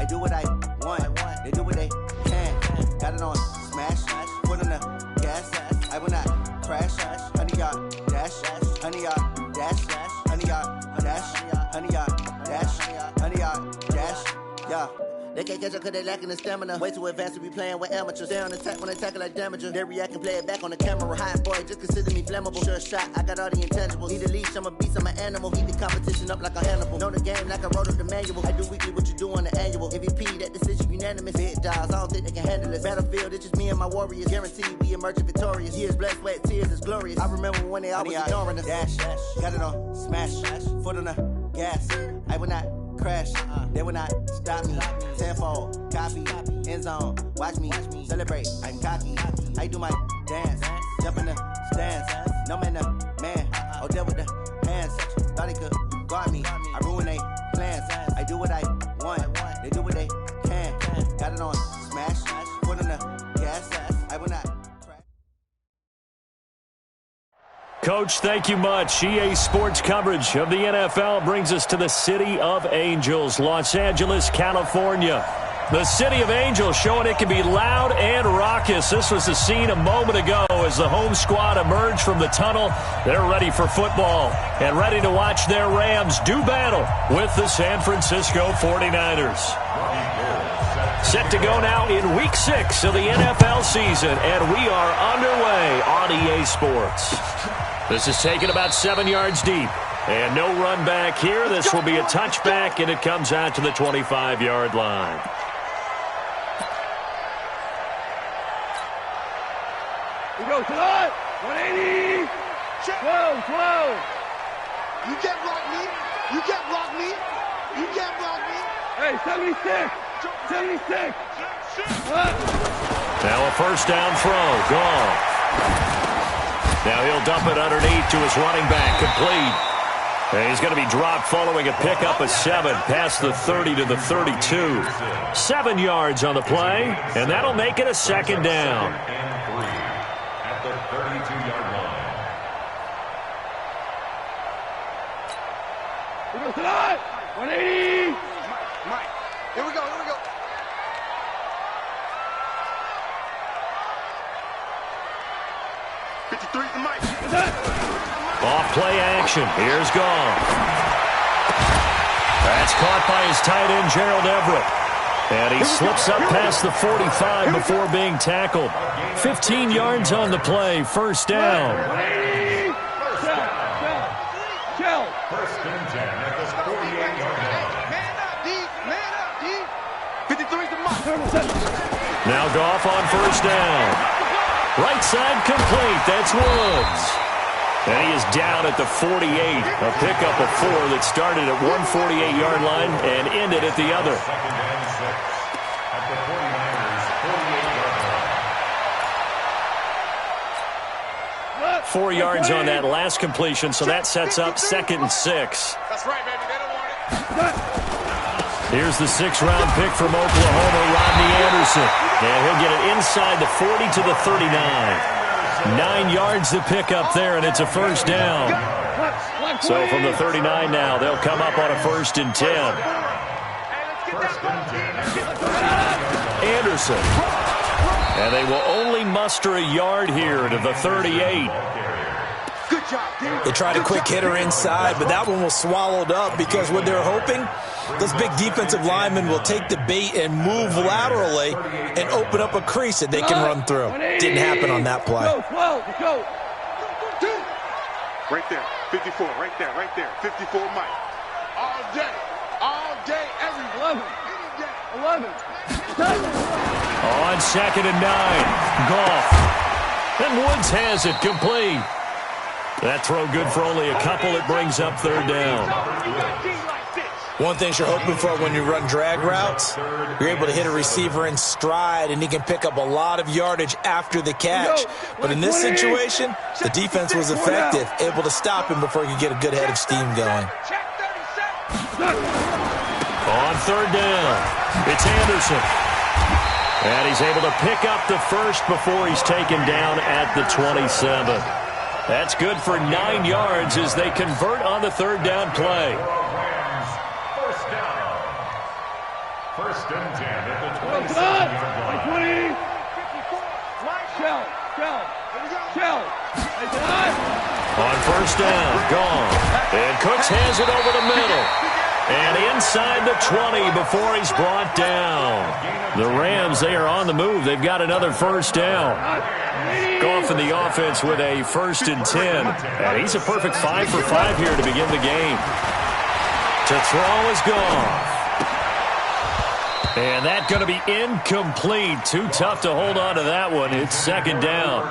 I do what I want. They do what they can. Got it on smash. Foot on the gas. I will not crash. 100-yard dash. 100-yard dash. 100-yard dash. 100-yard dash. 100-yard dash. Yeah. They can't catch up cause they lacking the stamina. Way too advanced to be playing with amateurs. Stay on attack when they tackle like damager. They react and play it back on the camera. Hot boy, just consider me flammable. Sure shot, I got all the intangibles. Need a leash, I'm a beast, I'm an animal. Heat the competition up like a Hannibal. Know the game like I wrote up the manual. I do weekly what you do on the annual. MVP, that decision unanimous. Big dials, I don't think they can handle it. Battlefield, it's just me and my warriors. Guaranteed we emerge victorious. Years, blood, sweat, tears, is glorious. I remember when they always ignoring us. Dash, got it on smash. Foot on the gas. I will not crash, they will not stop me. Tenfold, copy, end zone, watch me celebrate. I'm cocky, I do my dance, jump in the stands. No man, the man, oh there with the hands. Thought he could guard me, I ruin they plans. I do what I want, they do what they can. Got it on smash, foot on the gas. I will not crash. Coach, thank you much. EA Sports coverage of the NFL brings us to the City of Angels, Los Angeles, California. The City of Angels showing it can be loud and raucous. This was the scene a moment ago as the home squad emerged from the tunnel. They're ready for football and ready to watch their Rams do battle with the San Francisco 49ers. Set to go now in Week 6 of the NFL season, and we are underway on EA Sports. This is taken about 7 yards deep. And no run back here. This will be a touchback, and it comes out to the 25-yard line. We go tonight. 180. Whoa. You can't block me. You can't block me. You can't block me. Hey, 76. 76. Now a first down throw. Gone. Now he'll dump it underneath to his running back. Complete. And he's going to be dropped following a pickup of 7 past the 30 to the 32. 7 yards on the play, and that'll make it a second down. At the 32-yard line. We go tonight. 180. Mike. Here we go. 53 to Mike. Off play action. Here's Goff. That's caught by his tight end, Gerald Everett. And he slips up past the 45 before being tackled. 15 yards on the play. First down. First and 10 at the 48-yard line. Man up, D. 53 to Mike. Now Goff on first down. Right side complete. That's Woods. And he is down at the 48. A pickup of 4 that started at one 48-yard line and ended at the other. Second and 6 at the 49ers' 48-yard line. 4 yards on that last completion, so that sets up 2nd and 6. That's right, baby. They don't want it. Here's the 6th-round pick from Oklahoma, Rodney Anderson. And he'll get it inside the 40 to the 39. 9 yards to pick up there, and it's a first down. So from the 39 now, they'll come up on a 1st and 10. Anderson. And they will only muster a yard here to the 38. Good job, D. They tried a quick hitter inside, but that one was swallowed up because what they're hoping, those big defensive linemen will take the bait and move laterally and open up a crease that they can run through. Didn't happen on that play. Go. Right there. 54. Right there. 54 Mike. All day, every 11. 11. On 2nd and 9. Goff. And Woods has it complete. That throw good for only a couple. It brings up 3rd down. One thing you're hoping for when you run drag routes, you're able to hit a receiver in stride, and he can pick up a lot of yardage after the catch. But in this situation, the defense was effective, able to stop him before he could get a good head of steam going. On 3rd down, it's Anderson. And he's able to pick up the first before he's taken down at the 27. That's good for 9 yards as they convert on the 3rd down play. First and 10 at the Come on, 27-yard line. 20. Shell. Hey, tonight. On first down, gone. And Cooks hands it over the middle. And inside the 20 before he's brought down. The Rams, they are on the move. They've got another first down. Goff in the offense with a 1st and 10. And he's a perfect 5 for 5 here to begin the game. To throw is Goff. And that's going to be incomplete. Too tough to hold on to that one. It's 2nd down.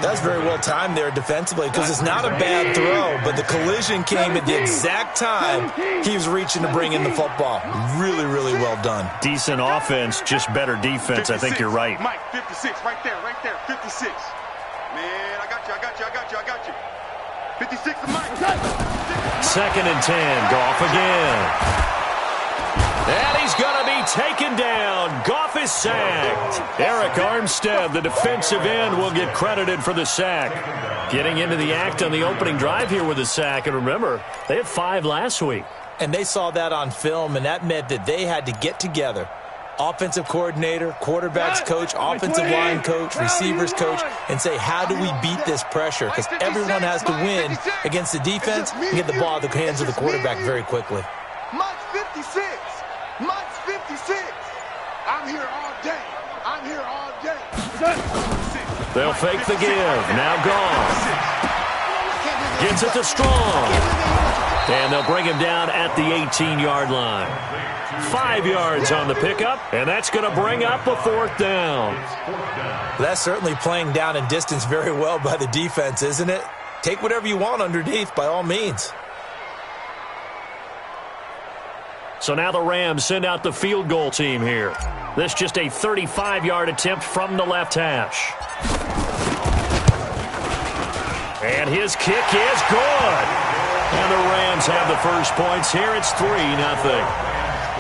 That's very well timed there defensively because it's not a bad throw, but the collision came at the exact time he was reaching to bring in the football. Really, really well done. Decent offense, just better defense. 56. I think you're right. Mike, 56, right there, 56. Man, I got you. 56 to Mike. 2nd and 10, Goff again. And he's going to be taken down. Goff is sacked. Eric Armstead, the defensive end, will get credited for the sack. Getting into the act on the opening drive here with a sack. And remember, they had 5 last week. And they saw that on film, and that meant that they had to get together. Offensive coordinator, quarterbacks coach, offensive line coach, receivers coach, and say, how do we beat this pressure? Because everyone has to win against the defense and get the ball out of the hands of the quarterback very quickly. Mike's 56. Mike's 56. I'm here all day. They'll fake the give. Now gone. Gets it to Strong. And they'll bring him down at the 18-yard line. 5 yards on the pickup, and that's going to bring up a 4th down. That's certainly playing down in distance very well by the defense, isn't it? Take whatever you want underneath, by all means. So now the Rams send out the field goal team here. This just a 35-yard attempt from the left hash. And his kick is good. And the Rams have the first points here. It's 3-0.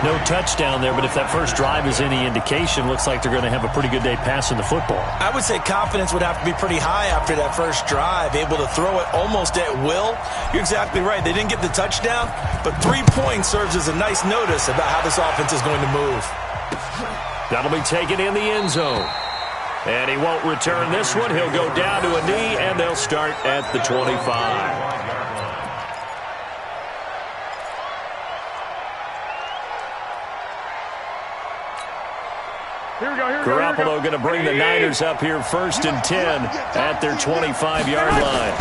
No touchdown there, but if that first drive is any indication, looks like they're going to have a pretty good day passing the football. I would say confidence would have to be pretty high after that first drive, able to throw it almost at will. You're exactly right. They didn't get the touchdown, but 3 points serves as a nice notice about how this offense is going to move. That'll be taken in the end zone. And he won't return this one. He'll go down to a knee, and they'll start at the 25. Garoppolo going to bring the Niners up here 1st and 10 at their 25-yard line.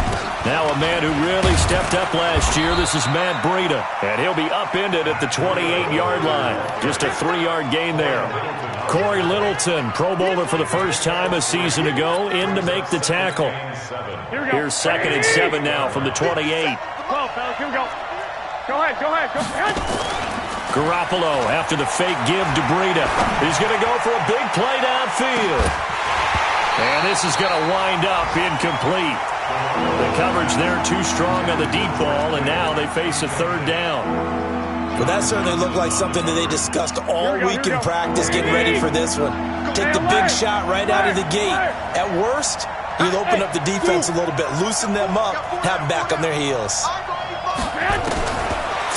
Now a man who really stepped up last year. This is Matt Breida, and he'll be upended at the 28-yard line. Just a 3-yard gain there. Corey Littleton, Pro Bowler for the first time a season ago, in to make the tackle. Here's 2nd and 7 now from the 28. 12, fellas, here we go. Go ahead. Garoppolo after the fake give to Breida. He's going to go for a big play downfield. And this is going to wind up incomplete. The coverage there too strong on the deep ball, and now they face a 3rd down. Well, that certainly looked like something that they discussed all week in practice, getting ready for this one. Take the big shot right out of the gate. At worst, you'll open up the defense a little bit, loosen them up, have them back on their heels.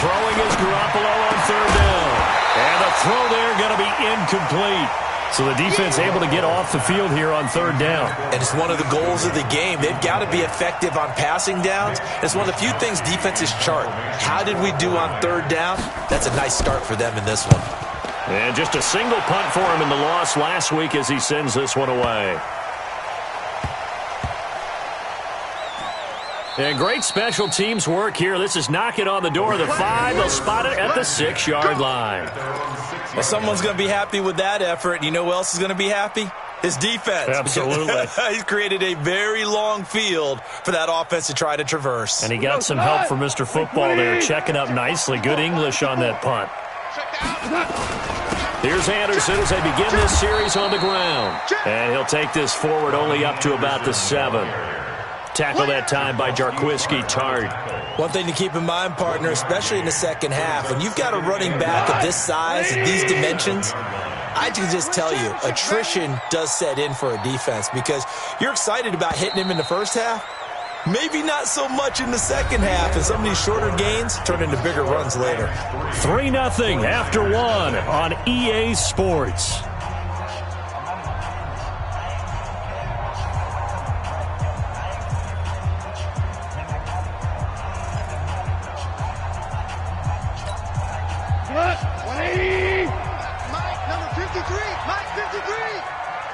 Throwing is Garoppolo on 3rd down. And the throw there going to be incomplete. So the defense able to get off the field here on 3rd down. And it's one of the goals of the game. They've got to be effective on passing downs. It's one of the few things defenses chart. How did we do on 3rd down? That's a nice start for them in this one. And just a single punt for him in the loss last week as he sends this one away. And great special teams work here. This is knocking on the door of the 5. They'll spot it at the 6-yard line. Well, someone's going to be happy with that effort. You know who else is going to be happy? His defense. Absolutely. He's created a very long field for that offense to try to traverse. And he got some help from Mr. Football there, checking up nicely. Good English on that punt. Here's Anderson as they begin this series on the ground. And he'll take this forward only up to about the 7. Tackle that time by Jarquiski Tart. One thing to keep in mind, partner, especially in the second half, when you've got a running back of this size, these dimensions, I can just tell you, attrition does set in for a defense because you're excited about hitting him in the first half, Maybe not so much in the second half, and some of these shorter gains turn into bigger runs later. 3-0 after 1 on EA Sports.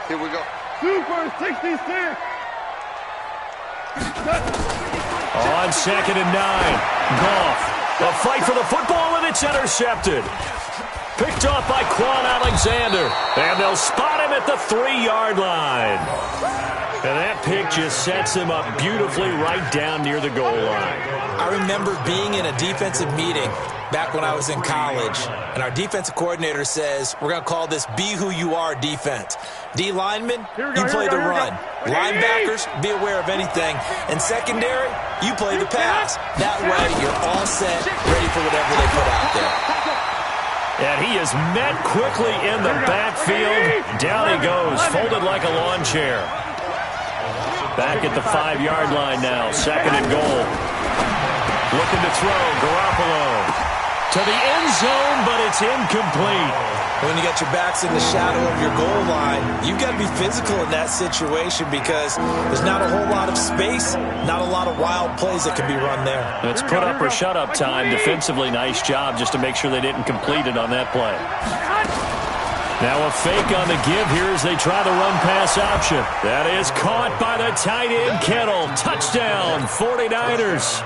Here we go. Super 66. On 2nd and 9. Goff. A fight for the football, and it's intercepted. Picked off by Quan Alexander. And they'll spot him at the 3-yard line. And that pick just sets him up beautifully right down near the goal line. I remember being in a defensive meeting back when I was in college, and our defensive coordinator says, we're going to call this Be Who You Are defense. D linemen, you play the run. Linebackers, be aware of anything. And secondary, you play the pass. That way, you're all set, ready for whatever they put out there. And he is met quickly in the backfield. Down he goes, folded like a lawn chair. Back at the 5-yard line now, 2nd and goal. Looking to throw, Garoppolo. To the end zone, but it's incomplete. When you got your backs in the shadow of your goal line, you've got to be physical in that situation because there's not a whole lot of space, not a lot of wild plays that can be run there. It's put up or shut up time. Defensively, nice job just to make sure they didn't complete it on that play. Now a fake on the give here as they try the run-pass option. That is caught by the tight end, Kittle. Touchdown, 49ers.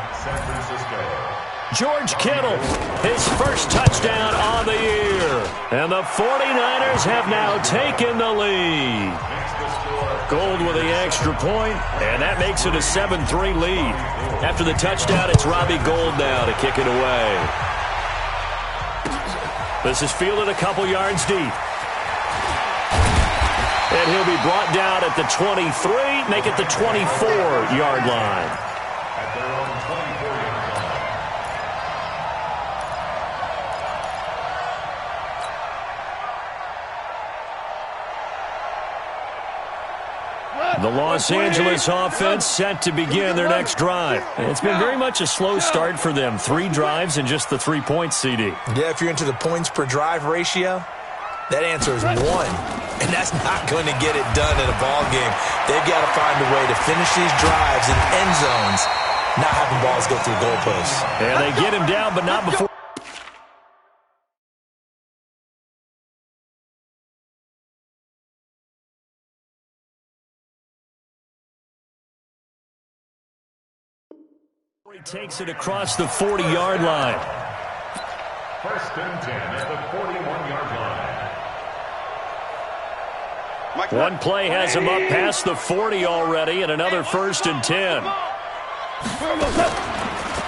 George Kittle, his first touchdown on the year. And the 49ers have now taken the lead. Gold with the extra point, and that makes it a 7-3 lead. After the touchdown, it's Robbie Gould now to kick it away. This is fielded a couple yards deep. And he'll be brought down at the 23, make it the 24-yard line. The Los Angeles offense set to begin their next drive. It's been very much a slow start for them. 3 drives and just the 3 points, CD. Yeah, if you're into the points per drive ratio, that answer is 1. And that's not going to get it done in a ball game. They've got to find a way to finish these drives in end zones, not having balls go through goalposts. And they get him down, but not before. He takes it across the 40-yard line. 1st and 10 at the 41-yard line. One play has him up past the 40 already, and another 1st and 10.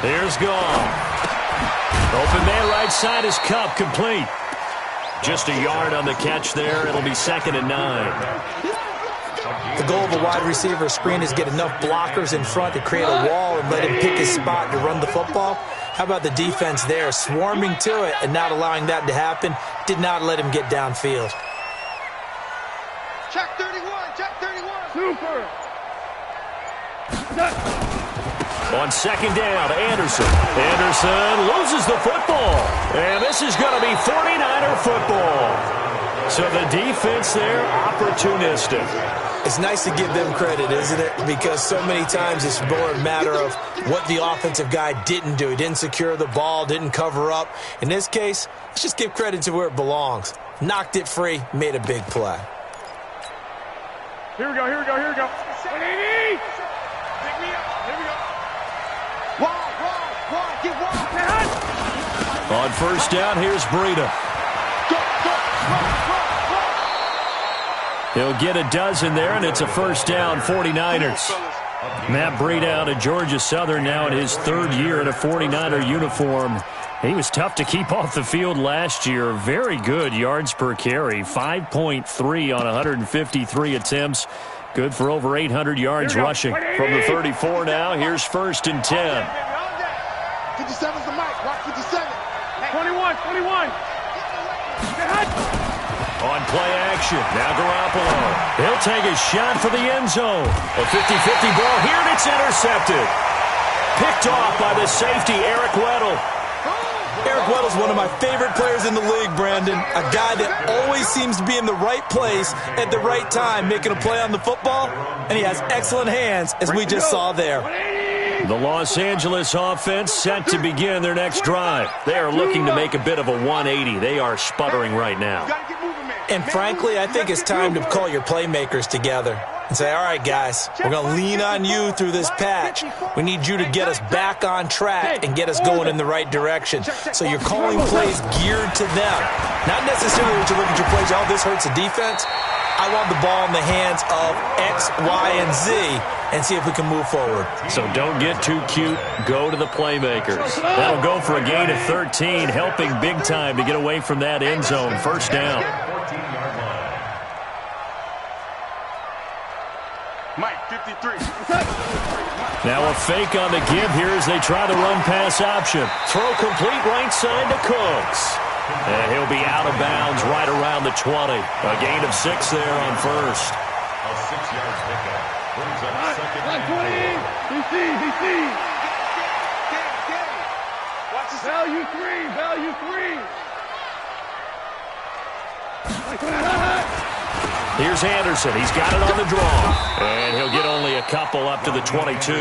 Here's Goff. Open man right side is Cup, complete. Just a yard on the catch there. It'll be 2nd and 9. The goal of a wide receiver screen is get enough blockers in front to create a wall and let him pick his spot to run the football. How about the defense there, swarming to it and not allowing that to happen? Did not let him get downfield. Check 31, check 31. Super. On 2nd down, Anderson. Anderson loses the football. And this is going to be 49er football. So the defense there, opportunistic. It's nice to give them credit, isn't it? Because so many times it's more a matter of what the offensive guy didn't do. He didn't secure the ball, didn't cover up. In this case, let's just give credit to where it belongs. Knocked it free, made a big play. Here we go, here we go, here we go. 180! Pick me up. Here we go. Wide, get wide. On 1st down, here's Breida. He'll get a dozen there, and it's a 1st down, 49ers. Matt Breida out of Georgia Southern now in his 3rd year in a 49er uniform. He was tough to keep off the field last year. Very good yards per carry, 5.3 on 153 attempts. Good for over 800 yards rushing. From the 34 now, here's 1st and 10. 57's the mic. Watch 57. 21. On play action. Now Garoppolo. He'll take a shot for the end zone. A 50-50 ball here, and it's intercepted. Picked off by the safety, Eric Weddle. Eric Weddle's one of my favorite players in the league, Brandon. A guy that always seems to be in the right place at the right time, making a play on the football, and he has excellent hands, as we just saw there. The Los Angeles offense set to begin their next drive. They are looking to make a bit of a 180. They are sputtering right now. And frankly, I think it's time to call your playmakers together and say, all right, guys, we're going to lean on you through this patch. We need you to get us back on track and get us going in the right direction. So you're calling plays geared to them. Not necessarily that you look at your plays, oh, this hurts the defense. I want the ball in the hands of X, Y, and Z and see if we can move forward. So don't get too cute. Go to the playmakers. That'll go for a gain of 13, helping big time to get away from that end zone. First down. Mike, 53. Now a fake on the give here as they try the run-pass option. Throw complete right side to Cooks. And he'll be out of bounds right around the 20. A gain of 6 there on first. A 6-yard pickup brings up second. 20. He sees. Watch this. Value 3. Here's Anderson. He's got it on the draw. And he'll get only a couple up to the 22.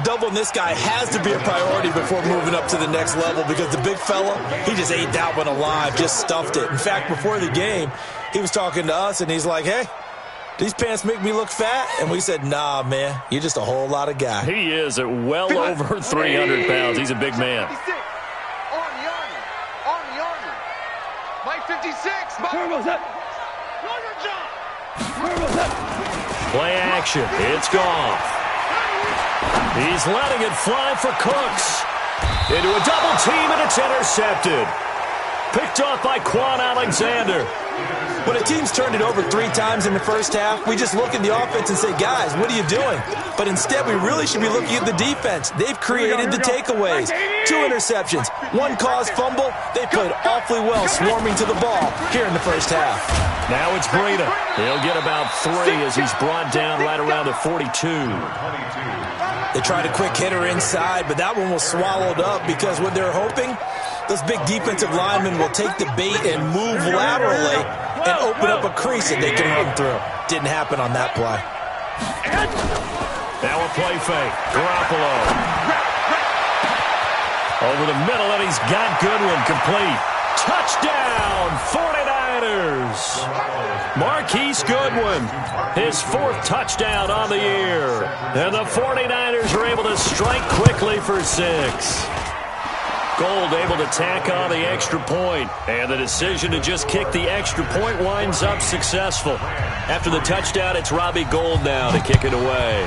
Doubling this guy has to be a priority before moving up to the next level because the big fella, he just ate that one alive, just stuffed it. In fact, before the game, he was talking to us, and he's like, hey, these pants make me look fat? And we said, nah, man, you're just a whole lot of guy. He is at well over 300 pounds. He's a big man. On the army. Mike, 56. Play action. It's gone. He's letting it fly for Cooks. Into a double team, and it's intercepted. Picked off by Quan Alexander. When a team's turned it over 3 times in the first half, we just look at the offense and say, guys, what are you doing? But instead, we really should be looking at the defense. They've created the takeaways. 2 interceptions, 1 caused fumble. They played awfully well swarming to the ball here in the first half. Now it's Breida. He'll get about 3 as he's brought down right around the 42. They tried a quick hitter inside, but that one was swallowed up because what they're hoping, those big defensive linemen will take the bait and move laterally and open up a crease that they can run through. Didn't happen on that play. Now a play fake. Garoppolo. Over the middle, and he's got Goodwin complete. Touchdown, 49ers. Marquise Goodwin, his 4th touchdown on the year. And the 49ers are able to strike quickly for 6. Gold able to tack on the extra point, and the decision to just kick the extra point winds up successful. After the touchdown, it's Robbie Gould now to kick it away.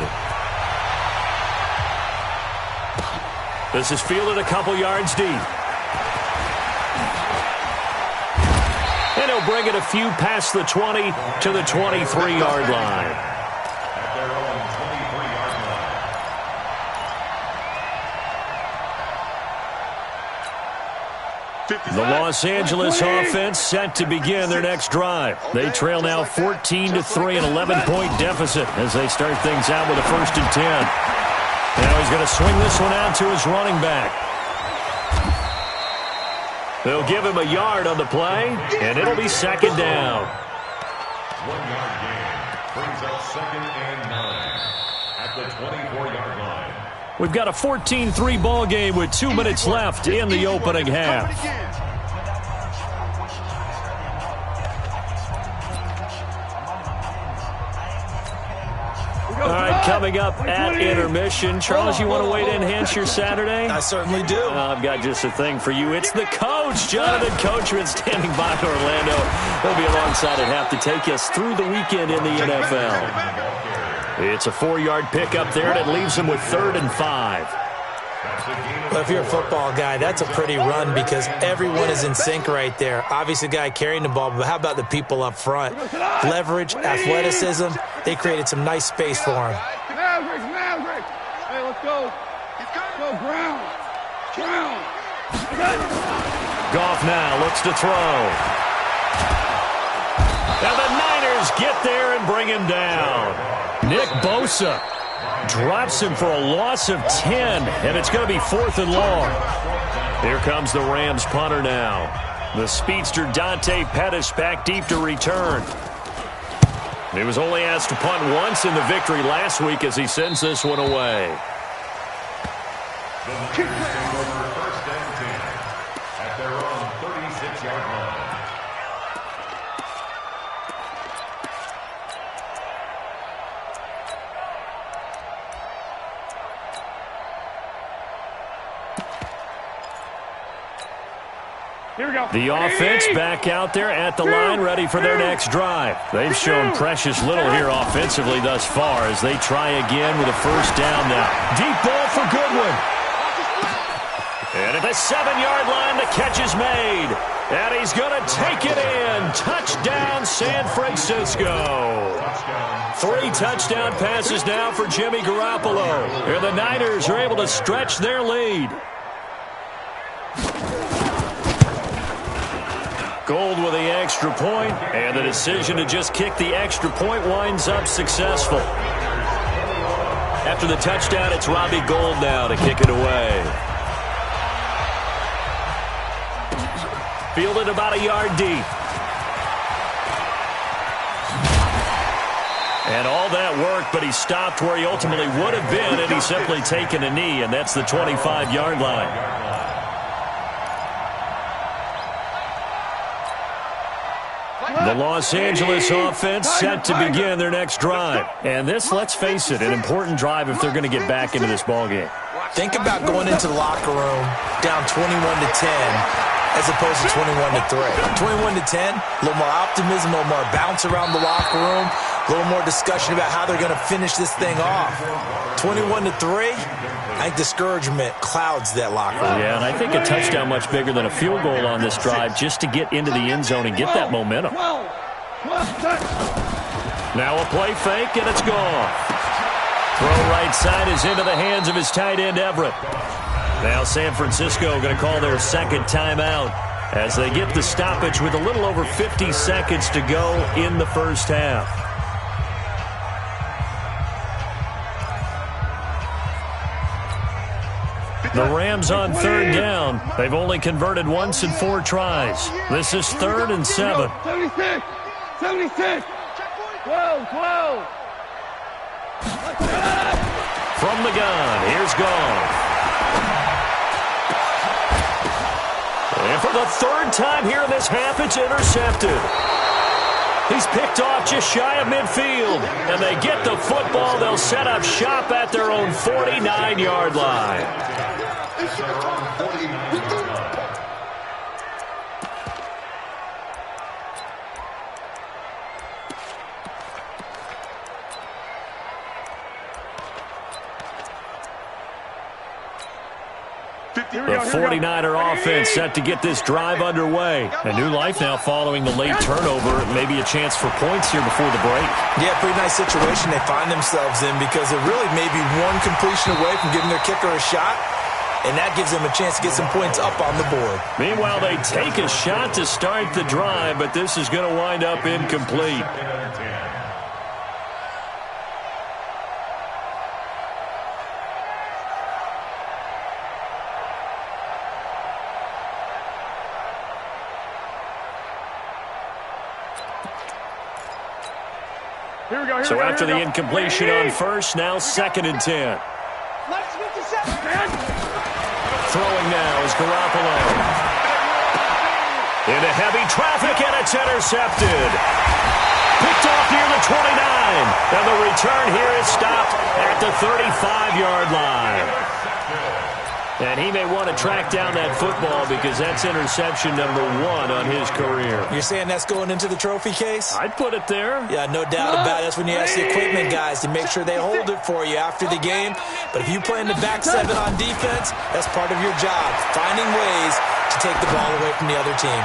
This is fielded a couple yards deep. And he'll bring it a few past the 20 to the 23-yard line. At their own 23-yard line. The Los Angeles offense set to begin their next drive. They trail now 14-3, an 11-point deficit as they start things out with a 1st and 10. Now he's going to swing this one out to his running back. They'll give him a yard on the play, and it'll be 2nd down. 1-yard gain brings up 2nd and 9 at the 24-yard line. We've got a 14-3 ball game with 2 minutes left in the opening half. All right, coming up at intermission. Charles, you want to wait to enhance your Saturday? I certainly do. I've got just a thing for you. It's the coach, Jonathan Coachman, standing by in Orlando. He'll be alongside at half to take us through the weekend in the NFL. It's a 4-yard pickup there, and it leaves him with 3rd and 5. Well, if you're a football guy, that's a pretty run because everyone is in sync right there. Obviously, the guy carrying the ball, but how about the people up front? Leverage, athleticism, they created some nice space for him. Maverick. Hey, let's go. Go, Brown. Goff now looks to throw. get there and bring him down. Nick Bosa drops him for a loss of 10, and it's going to be 4th and long. Here comes the Rams punter now. The speedster Dante Pettis back deep to return. He was only asked to punt once in the victory last week as he sends this one away. First and 10 at their own 36-yard line. Here we go. The offense back out there at the line, ready for their next drive. They've shown precious little here offensively thus far as they try again with a first down now. Deep ball for Goodwin. And at the 7-yard line, the catch is made. And he's going to take it in. Touchdown, San Francisco. 3 touchdown passes now for Jimmy Garoppolo. And the Niners are able to stretch their lead. Gold with the extra point, and the decision to just kick the extra point winds up successful. After the touchdown, it's Robbie Gould now to kick it away. Fielded about a yard deep. And all that work, but he stopped where he ultimately would have been had he simply taken a knee, and that's the 25-yard line. The Los Angeles offense set to begin their next drive. And this, let's face it, an important drive if they're going to get back into this ballgame. Think about going into the locker room down 21-10 as opposed to 21-3. 21-10, a little more optimism, a little more bounce around the locker room, a little more discussion about how they're going to finish this thing off. 21-3, I think discouragement clouds that locker room. Yeah, and I think a touchdown much bigger than a field goal on this drive just to get into the end zone and get that momentum. Now a play fake, and it's gone. Throw right side is into the hands of his tight end, Everett. Now San Francisco going to call their second timeout as they get the stoppage with a little over 50 seconds to go in the first half. The Rams on third down. They've only converted once in 4 tries. This is 3rd and 7. 76. 76. 12. 12. From the gun, here's Goff. And for the 3rd time here in this half, it's intercepted. He's picked off just shy of midfield. And they get the football. They'll set up shop at their own 49-yard line. The 49er offense set to get this drive underway. A new life now following the late turnover. Maybe a chance for points here before the break. Yeah, pretty nice situation they find themselves in because they're really maybe one completion away from giving their kicker a shot, and that gives them a chance to get some points up on the board. Meanwhile, they take a shot to start the drive, but this is going to wind up incomplete. So after the incompletion on first, now 2nd and 10. Throwing now is Garoppolo. Into heavy traffic, and it's intercepted. Picked off near the 29. And the return here is stopped at the 35-yard line. And he may want to track down that football because that's interception number 1 on his career. You're saying that's going into the trophy case? I'd put it there. Yeah, no doubt about it. That's when you ask the equipment guys to make sure they hold it for you after the game. But if you play in the back 7 on defense, that's part of your job, finding ways to take the ball away from the other team.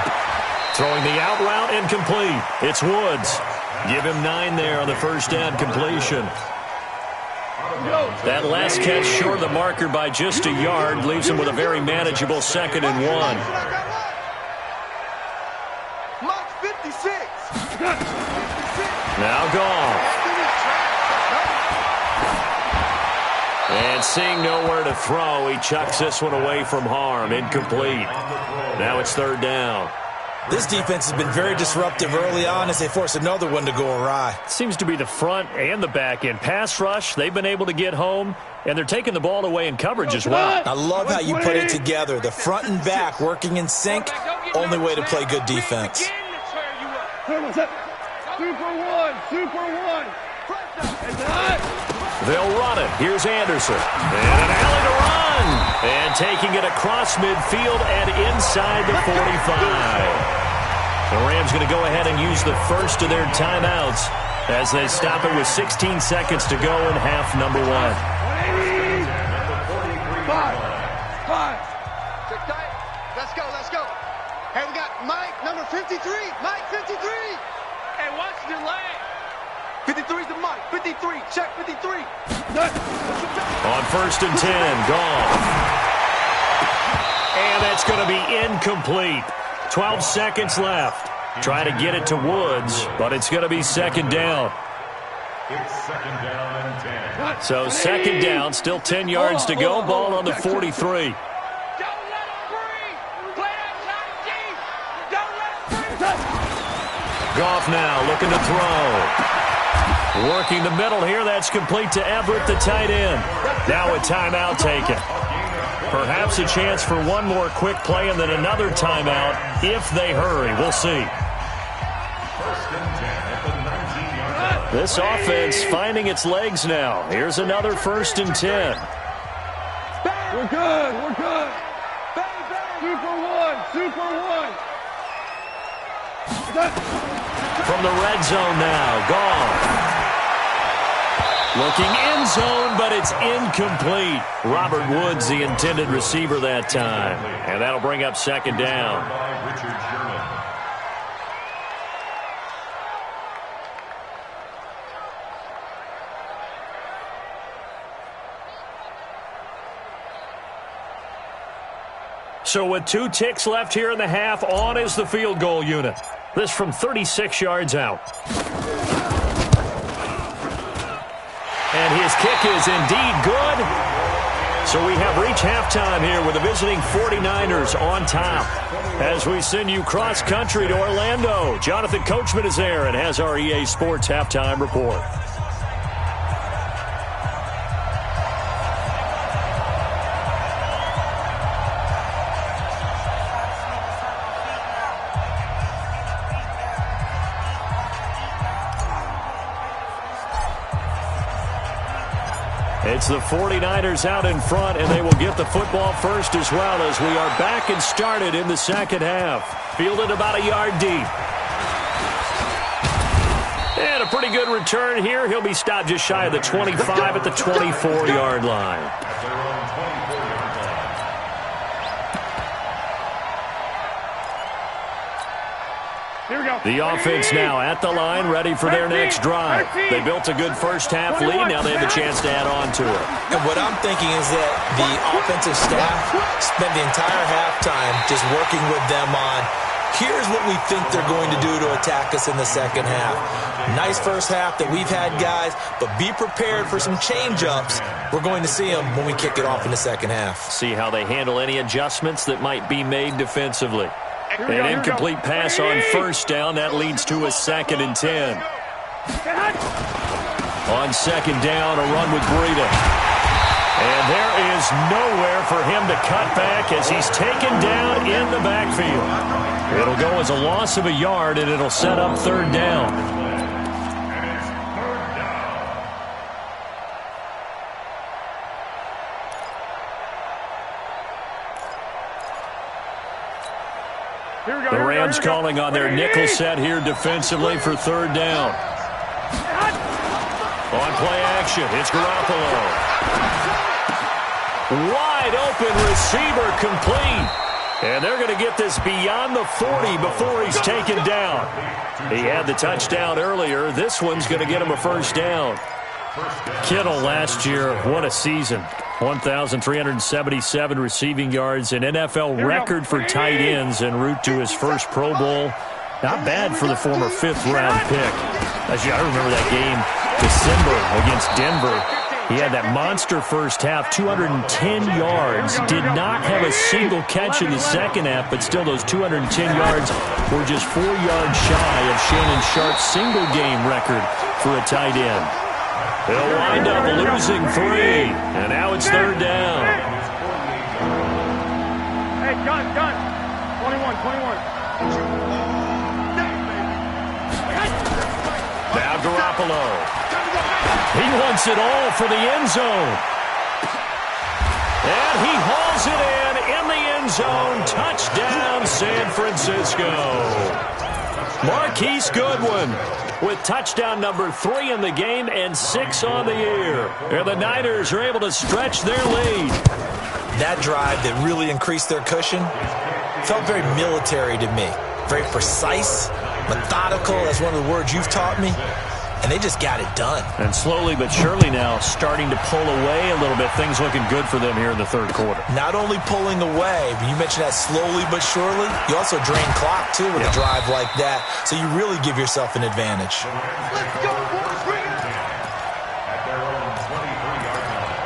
Throwing the out route incomplete. It's Woods. Give him 9 there on the first down completion. That last catch short of the marker by just a yard leaves him with a very manageable 2nd and 1. Now Goff. And seeing nowhere to throw, he chucks this one away from harm. Incomplete. Now it's third down. This defense has been very disruptive early on as they force another one to go awry. Seems to be the front and the back end. Pass rush, they've been able to get home, and they're taking the ball away in coverage as well. I love how you put it together. The front and back working in sync, only way to play good defense. Super one. They'll run it. Here's Anderson. And an alley to run. And taking it across midfield and inside the 45. The Rams going to go ahead and use the first of their timeouts as they stop it with 16 seconds to go in half number 1. 5. Let's go. Hey, we got Mike, number 53. Mike, 53. Hey, watch the leg. 53's the Mike. 53. Check 53. On first and 10, Goff. And that's going to be incomplete. 12 seconds left. Try to get it to Woods, but it's going to be second down. It's second down and 10. So second down, still 10 yards to go. Ball on the 43. Goff now looking to throw. Working the middle here. That's complete to Everett, the tight end. Now a timeout taken. Perhaps a chance for one more quick play and then another timeout if they hurry. We'll see. First and 10 at the 19-yard line. This offense finding its legs now. Here's another first and 10. We're good. Super one. From the red zone now, Goff. Looking end zone, but it's incomplete. Robert Woods, the intended receiver that time. And that'll bring up second down. By Richard Sherman. So with 2 ticks left here in the half, on is the field goal unit. This from 36 yards out. And his kick is indeed good. So we have reached halftime here with the visiting 49ers on top. As we send you cross-country to Orlando, Jonathan Coachman is there and has our EA Sports halftime report. It's the 49ers out in front, and they will get the football first as well as we are back and started in the second half. Fielded about a yard deep. And a pretty good return here. He'll be stopped just shy of the 25 at the 24-yard line. At their own 24-yard line. Here we go. The offense now at the line, ready for their next drive. They built a good first-half lead. Now they have a chance to add on to it. And what I'm thinking is that the offensive staff spent the entire halftime just working with them on, here's what we think they're going to do to attack us in the second half. Nice first half that we've had, guys, but be prepared for some change-ups. We're going to see them when we kick it off in the second half. See how they handle any adjustments that might be made defensively. An incomplete pass on first down. That leads to a second and 10. On second down, a run with Breida. And there is nowhere for him to cut back as he's taken down in the backfield. It'll go as a loss of a yard, and it'll set up third down. The Rams calling on their nickel set here defensively for third down. On play action, it's Garoppolo. Wide open receiver complete. And they're going to get this beyond the 40 before he's taken down. He had the touchdown earlier. This one's going to get him a first down. Kittle last year, what a season. 1,377 receiving yards, an NFL record for tight ends en route to his first Pro Bowl. Not bad for the former fifth-round pick. I remember that game, December, against Denver. He had that monster first half, 210 yards. Did not have a single catch in the second half, but still those 210 yards were just 4 yards shy of Shannon Sharp's single-game record for a tight end. They'll wind up losing 3, and now it's third down. Hey, gun. 21. Now Garoppolo. He wants it all for the end zone. And he hauls it in the end zone. Touchdown, San Francisco. Marquise Goodwin with touchdown number 3 in the game and 6 on the year. And the Niners are able to stretch their lead. That drive that really increased their cushion felt very military to me. Very precise, methodical. That's one of the words you've taught me. And they just got it done. And slowly but surely now starting to pull away a little bit. Things looking good for them here in the third quarter. Not only pulling away, but you mentioned that slowly but surely. You also drain clock, too, with a drive like that. So you really give yourself an advantage. Let's go, boys. Bring it. At their own 23-yard line.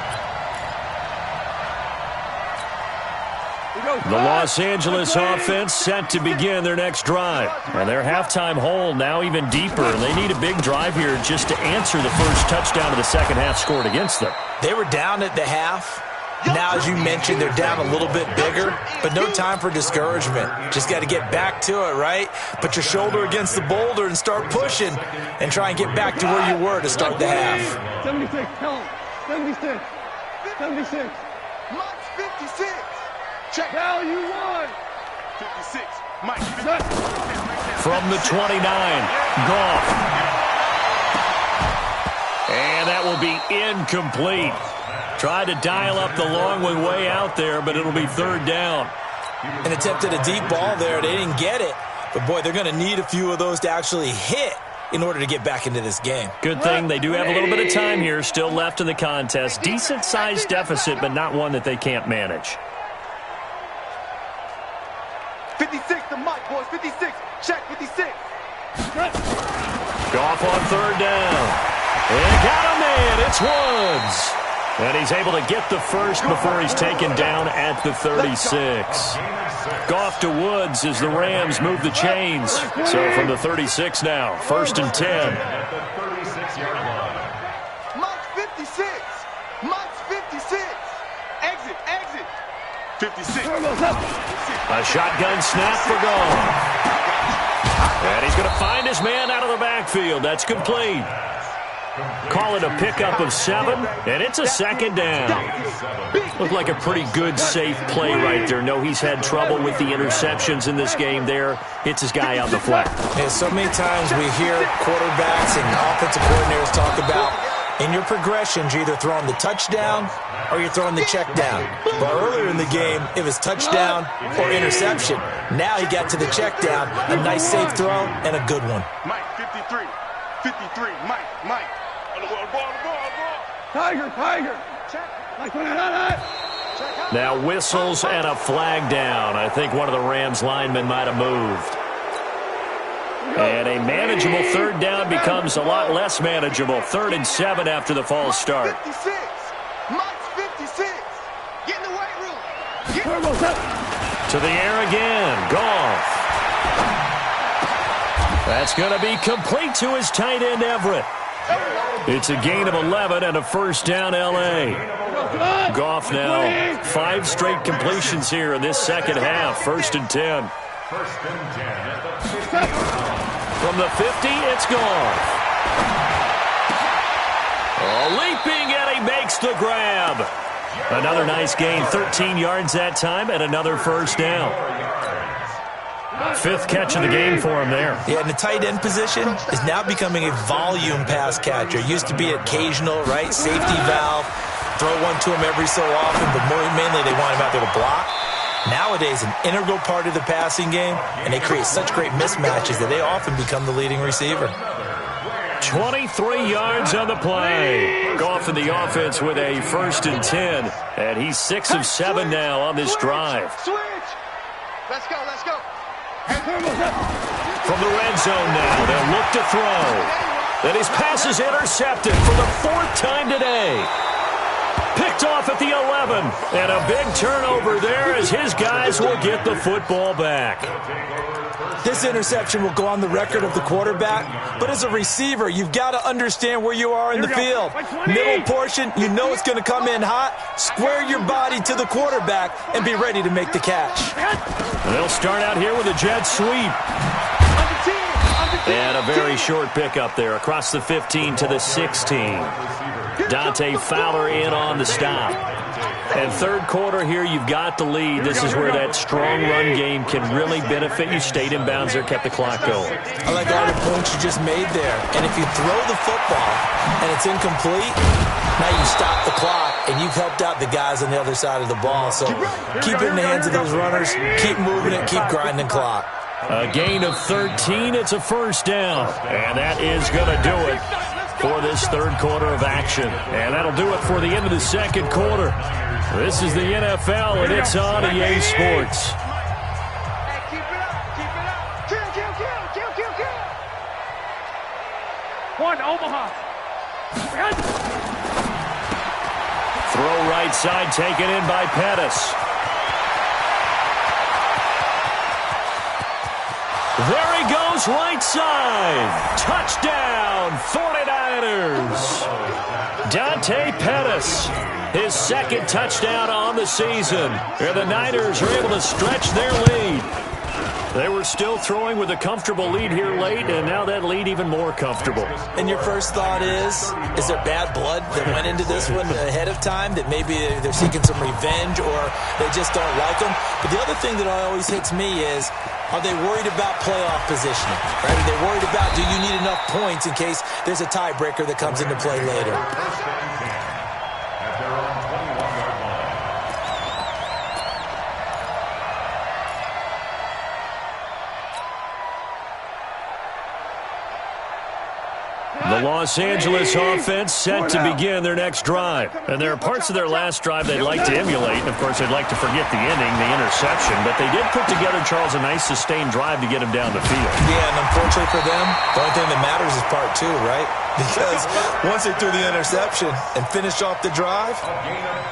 The Los Angeles offense set to begin their next drive. And their halftime hole now even deeper. And they need a big drive here just to answer the first touchdown of the second half scored against them. They were down at the half. Now, as you mentioned, they're down a little bit bigger, but no time for discouragement. Just got to get back to it, right? Put your shoulder against the boulder and start pushing and try and get back to where you were to start the half. 76, tell him. 76. 76. Mike's 56. Check. Cal, you won. 56. Mike. From the 29, Goff. And that will be incomplete. Tried to dial up the long one way out there, but it'll be third down. And attempted a deep ball there. They didn't get it. But, boy, they're going to need a few of those to actually hit in order to get back into this game. Good thing they do have a little bit of time here still left in the contest. Decent-sized deficit, but not one that they can't manage. 56 to Mike, boys. 56. Check 56. Goff on third down. And got him in. It's Woods. And he's able to get the first before he's taken down at the 36. Goff to Woods as the Rams move the chains. So from the 36 now, first and 10. At the 36-yard line. Mike's 56. Mike's 56. Exit. 56. A shotgun snap for Goff. And he's going to find his man out of the backfield. That's complete. Call it a pickup of 7, and it's a second down. Looked like a pretty good, safe play right there. No, he's had trouble with the interceptions in this game there. Hits his guy out the flat. Yeah, so many times we hear quarterbacks and offensive coordinators talk about in your progressions, you're either throwing the touchdown or you're throwing the check down. But earlier in the game, it was touchdown or interception. Now he got to the check down, a nice safe throw, and a good one. Mike 53. 53. Mike. On the ball. Tiger. Now whistles and a flag down. I think one of the Rams linemen might have moved. And a manageable third down becomes a lot less manageable. 3rd and 7 after the false start. 56. Mike's 56. Get in the weight room. To the air again. Goff. That's going to be complete to his tight end, Everett. It's a gain of 11 and a first down, L.A. Goff now 5 straight completions here in this second half. 1st and 10. First and 10 at the 50. From the 50, it's Goff. Leaping, and he makes the grab. Another nice gain, 13 yards that time, and another first down. 5th catch of the game for him there. Yeah, and the tight end position is now becoming a volume pass catcher. Used to be occasional, right? Safety valve. Throw one to him every so often, but mainly they want him out there to block. Nowadays, an integral part of the passing game, and they create such great mismatches that they often become the leading receiver. 23 yards on the play. Goff in the offense with a 1st and 10, and he's 6 of 7 now on this drive. Switch. Let's go. From the red zone now, they'll look to throw. And his pass is intercepted for the 4th time today. Picked off at the 11. And a big turnover there as his guys will get the football back. This interception will go on the record of the quarterback, but as a receiver, you've got to understand where you are in the field. Middle portion, you know it's going to come in hot. Square your body to the quarterback and be ready to make the catch. They'll start out here with a jet sweep. And a very short pickup there across the 15 to the 16. Dante Fowler in on the stop. And third quarter here, you've got the lead. This is where that strong run game can really benefit you. Stayed in bounds there, kept the clock going. I like all the points you just made there. And if you throw the football and it's incomplete, now you stop the clock and you've helped out the guys on the other side of the ball. So keep it in the hands of those runners. Keep moving it. Keep grinding clock. A gain of 13. It's a first down. And that is going to do it for this third quarter of action. And that'll do it for the end of the second quarter. This is the NFL, and it's on EA Sports. Hey, keep it up. Keep it up. Kill. One, Omaha. Throw right side, taken in by Pettis. There he goes, right side. Touchdown, 49ers. Dante Pettis, his second touchdown on the season. And the Niners are able to stretch their lead. They were still throwing with a comfortable lead here late, and now that lead even more comfortable. And your first thought is there bad blood that went into this one ahead of time, that maybe they're seeking some revenge or they just don't like them? But the other thing that always hits me is, are they worried about playoff positioning? Right? Are they worried about, do you need enough points in case there's a tiebreaker that comes into play later? The Los Angeles offense set to begin their next drive. And there are parts of their last drive they'd like to emulate. And, of course, they'd like to forget the ending, the interception. But they did put together, Charles, a nice sustained drive to get him down the field. Yeah, and unfortunately for them, the only thing that matters is part two, right? Because once they threw the interception and finished off the drive,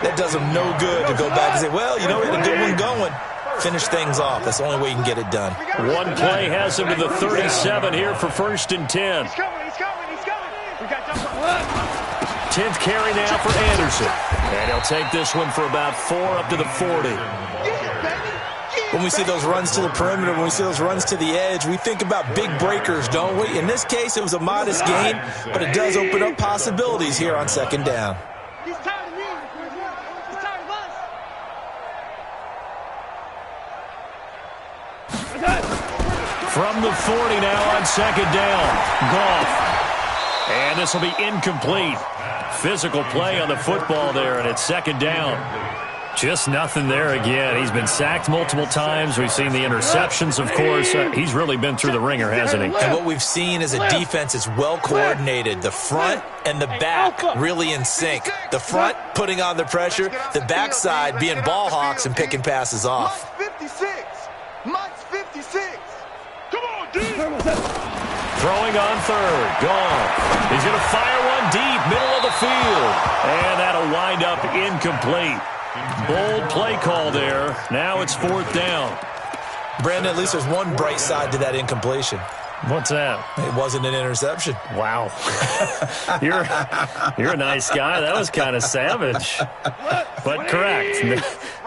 that does them no good to go back and say, well, you know, we had a good one going. Finish things off. That's the only way you can get it done. One play has him to the 37 here for 1st and 10. He's coming. We got jump. 10th carry now for Anderson. And he'll take this one for about 4 up to the 40. When we see those runs to the perimeter, when we see those runs to the edge, we think about big breakers, don't we? In this case, it was a modest gain, but it does open up possibilities here on second down. He's tired of me. He's tired of us. From the 40 now on second down. Goff. And this will be incomplete. Physical play on the football there, and it's second down. Just nothing there again. He's been sacked multiple times. We've seen the interceptions, of course. He's really been through the ringer, hasn't he? And what we've seen is a defense that's well coordinated. The front and the back really in sync. The front putting on the pressure. The backside being ball hawks and picking passes off. Mike's 56. Come on, dude. Throwing on third. Goff. He's going to fire one deep, middle of the field. And that'll wind up incomplete. Bold play call there. Now it's 4th down. Brandon, at least there's one bright side to that incompletion. What's that? It wasn't an interception. Wow. You're a nice guy. That was kind of savage. But correct.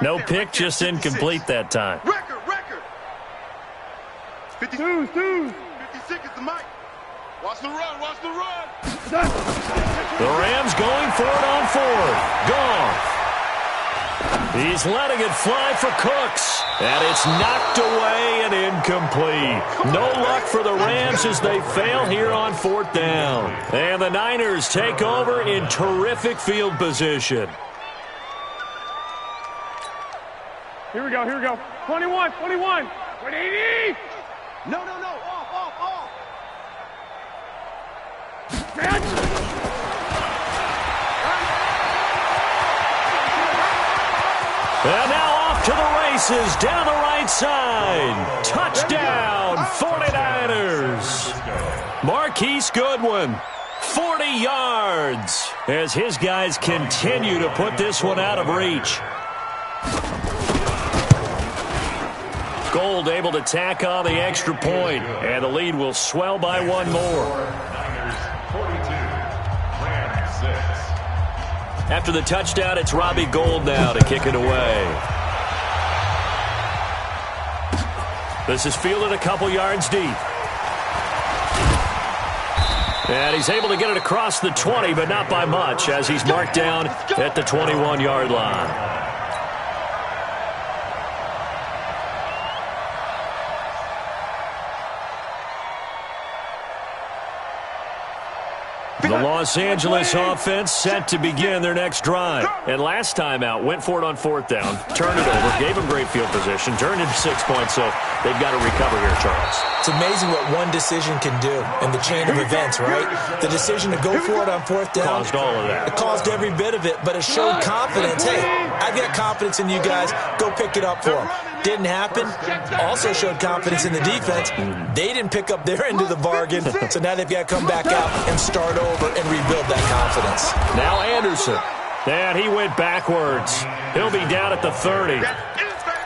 No pick, just incomplete that time. Record. 52. 56 is the mic. Watch the run. The Rams going for it on 4th. Goff. He's letting it fly for Cooks. And it's knocked away and incomplete. No luck for the Rams as they fail here on 4th down. And the Niners take over in terrific field position. Here we go. 21. 180. No. Off. And now off to the races down the right side. Touchdown, 49ers. Marquise Goodwin. 40 yards as his guys continue to put this one out of reach. Gold able to tack on the extra point, and the lead will swell by one more. After the touchdown, it's Robbie Gould now to kick it away. This is fielded a couple yards deep. And he's able to get it across the 20, but not by much, as he's marked down at the 21-yard line. The Los Angeles offense set to begin their next drive. And last time out, went for it on fourth down, turned it over, gave them great field position, turned into 6 points, so they've got to recover here, Charles. It's amazing what one decision can do in the chain of events, right? The decision to go for it on fourth down. Caused all of that. It caused every bit of it, but it showed confidence. Hey, I've got confidence in you guys. Go pick it up for them. Didn't happen. Also showed confidence in the defense. They didn't pick up their end of the bargain, so now they've got to come back out and start over and rebuild that confidence. Now Anderson. And he went backwards. He'll be down at the 30.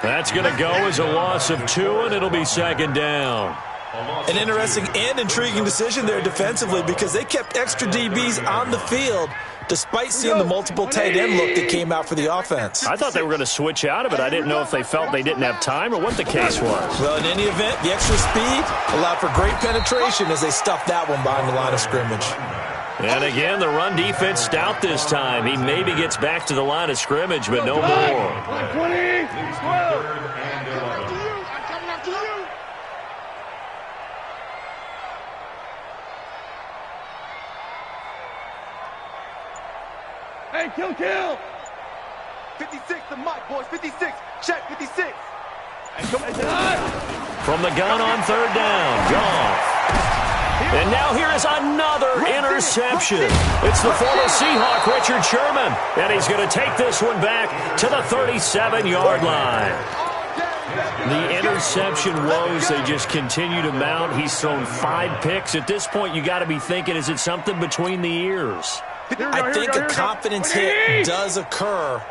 That's going to go as a loss of 2, and it'll be second down. An interesting and intriguing decision there defensively because they kept extra DBs on the field despite seeing the multiple tight end look that came out for the offense. I thought they were going to switch out of it. I didn't know if they felt they didn't have time or what the case was. Well, in any event, the extra speed allowed for great penetration as they stuffed that one behind the line of scrimmage. And again, the run defense stout this time. He maybe gets back to the line of scrimmage, but no more. 20, 12. Hey, kill. 56 to Mike, boys. 56. Check, 56. From the gun on third down, Goff. And now here is another interception. It's the former Seahawk, Richard Sherman. And he's going to take this one back to the 37-yard line. The interception woes, they just continue to mount. He's thrown 5 picks. At this point, you got to be thinking, is it something between the ears? I think a confidence hit does occur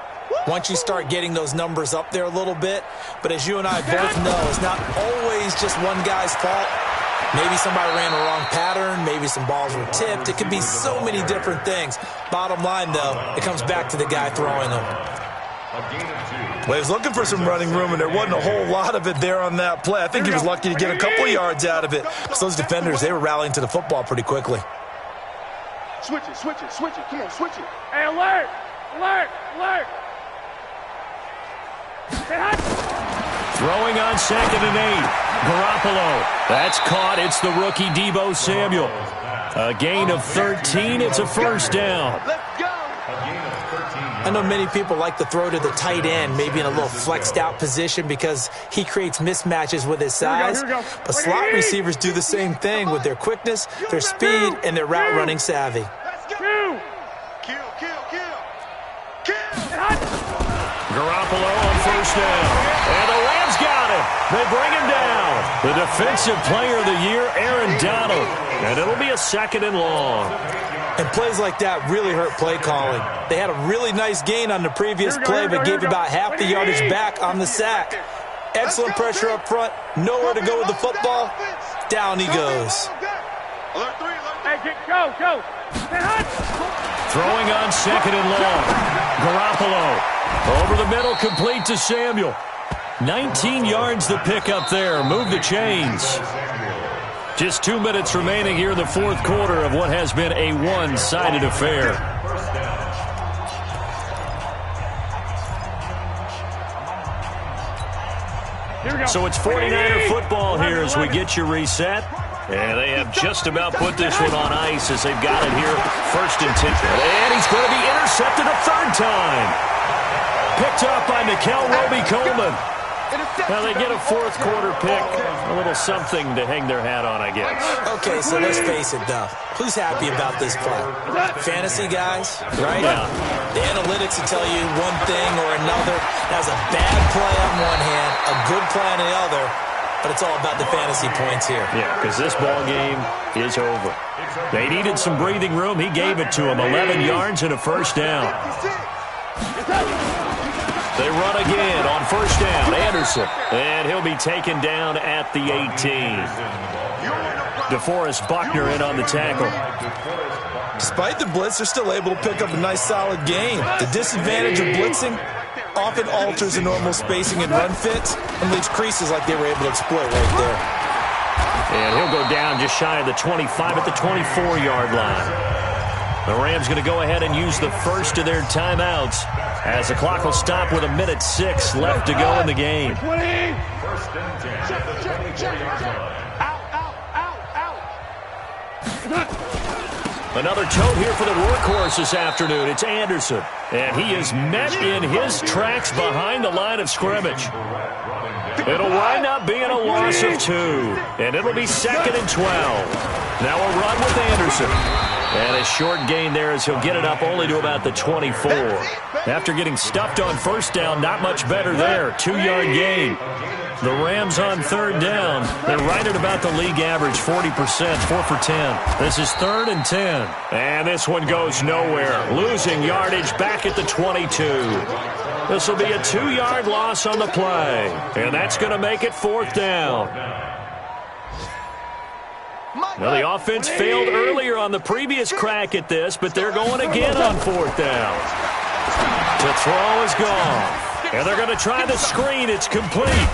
once you start getting those numbers up there a little bit. But as you and I both know, it's not always just one guy's fault. Maybe somebody ran a wrong pattern. Maybe some balls were tipped. It could be so many different things. Bottom line, though, it comes back to the guy throwing them. Well, he was looking for some running room, and there wasn't a whole lot of it there on that play. I think he was lucky to get a couple of yards out of it. Because those defenders, they were rallying to the football pretty quickly. Switch it. Come on, switch it. Hey, alert. Throwing on 2nd and 8. Garoppolo. That's caught. It's the rookie Deebo Samuel. A gain of 13. It's a first down. Let's go. I know many people like to throw to the tight end, maybe in a little flexed out position because he creates mismatches with his size. But slot receivers do the same thing with their quickness, their speed, and their route running savvy. Garoppolo on first down. And the Rams got him. They bring him down. The defensive player of the year, Aaron Donald. And it'll be a 2nd and long. And plays like that really hurt play calling. They had a really nice gain on the previous play, but gave about half the yardage back on the sack. Excellent pressure up front. Nowhere to go with the football. Down he goes. Hey, go. Throwing on 2nd and long. Garoppolo. Over the middle, complete to Samuel. 19 yards the pick up there. Move the chains. Just 2 minutes remaining here in the fourth quarter of what has been a one-sided affair. So it's 49er football here as we get you reset. And they have just about put this one on ice as they've got it here. 1st and 10. And he's going to be intercepted a 3rd time. Picked up by Mikel Roby-Coleman. Now they get a 4th quarter pick. A little something to hang their hat on, I guess. Okay, so let's face it, though. Who's happy about this play? Fantasy guys, right? Yeah. The analytics will tell you one thing or another. That was a bad play on one hand, a good play on the other. but it's all about the fantasy points here. Yeah, because this ball game is over. They needed some breathing room. He gave it to them. 11 yards and a first down. They run again on first down. Anderson. And he'll be taken down at the 18. DeForest Buckner in on the tackle. Despite the blitz, they're still able to pick up a nice, solid gain. The disadvantage of blitzing often alters the normal spacing and run fits and leaves creases like they were able to exploit right there. And he'll go down just shy of the 25 at the 24-yard line. The Rams going to go ahead and use the first of their timeouts as the clock will stop with 1:06 left to go in the game. First and 10 at the 24-yard line. Another tote here for the workhorse this afternoon. It's Anderson. And he is met in his tracks behind the line of scrimmage. It'll wind up being a loss of 2. And it'll be 2nd and 12. Now a run with Anderson. And a short gain there as he'll get it up only to about the 24. After getting stuffed on first down, not much better there. 2-yard gain. The Rams on 3rd down. They're right at about the league average, 40%, 4 for 10. This is 3rd and 10. And this one goes nowhere. Losing yardage back at the 22. This will be a 2-yard loss on the play. And that's going to make it 4th down. Now, the offense failed earlier on the previous crack at this, but they're going again on 4th down. To throw is gone. And they're going to try the screen. It's complete.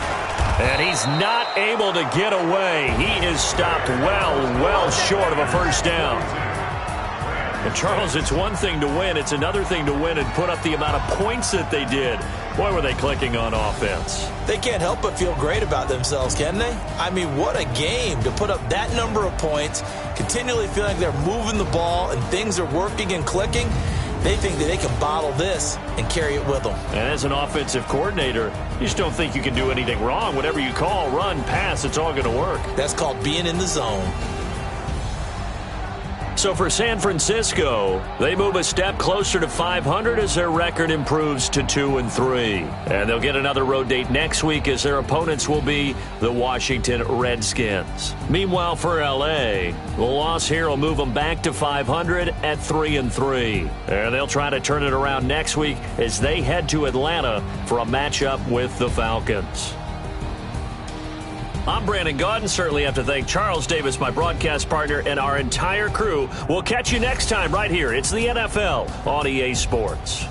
And he's not able to get away. He is stopped well short of a first down. And, Charles, it's one thing to win. It's another thing to win and put up the amount of points that they did. Boy, were they clicking on offense. They can't help but feel great about themselves, can they? I mean, what a game to put up that number of points, continually feeling like they're moving the ball and things are working and clicking. They think that they can bottle this and carry it with them. And as an offensive coordinator, you just don't think you can do anything wrong. Whatever you call, run, pass, it's all going to work. That's called being in the zone. So for San Francisco, they move a step closer to 500 as their record improves to 2-3. And they'll get another road date next week as their opponents will be the Washington Redskins. Meanwhile, for L.A., the loss here will move them back to 500 at 3-3. And they'll try to turn it around next week as they head to Atlanta for a matchup with the Falcons. I'm Brandon Gaudin. Certainly have to thank Charles Davis, my broadcast partner, and our entire crew. We'll catch you next time right here. It's the NFL on EA Sports.